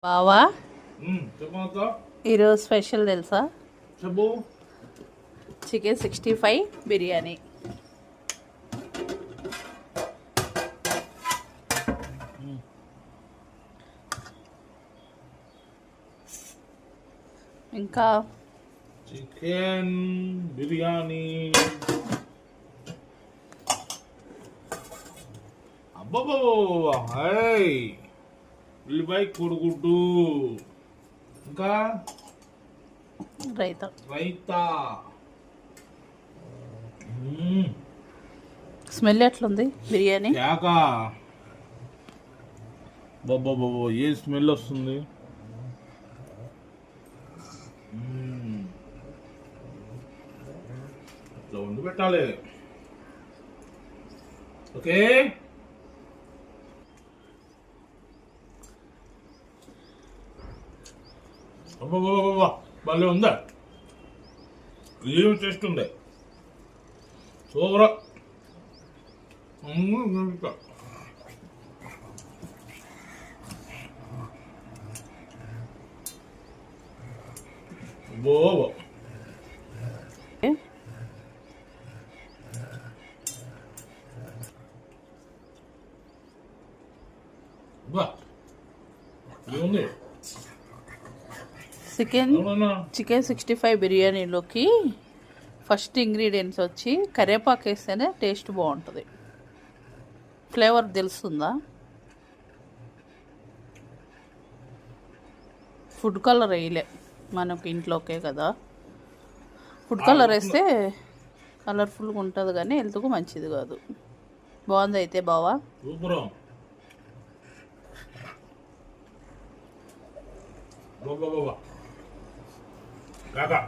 బావా ఈరోజు స్పెషల్ తెలుసా? చికెన్ 65 బిర్యానీ. ఇంకా చికెన్ బిర్యానీ. అబ్బబ్బో, హై ఉల్లిపాయ కోడిగుడ్డు, ఇంకా రైతా. స్మెల్ ఎట్లుంది బిర్యానీ? బాబో, ఏ స్మెల్ వస్తుంది! ఇట్లా వండి పెట్టాలి. ఓకే, అబ్బా భలే ఉందా! ఏమి టేస్ట్ ఉంది, సూపర్. చికెన్ 65 బిర్యానీలోకి ఫస్ట్ ఇంగ్రీడియంట్స్ వచ్చి కరివేపాకు వేస్తేనే టేస్ట్ బాగుంటుంది. ఫ్లేవర్ తెలుస్తుందా? ఫుడ్ కలర్ వేయలే, మనకు ఇంట్లోకే కదా. ఫుడ్ కలర్ వేస్తే కలర్ఫుల్గా ఉంటుంది కానీ హెల్త్కు మంచిది కాదు. బాగుంది అయితే బావా. కాకా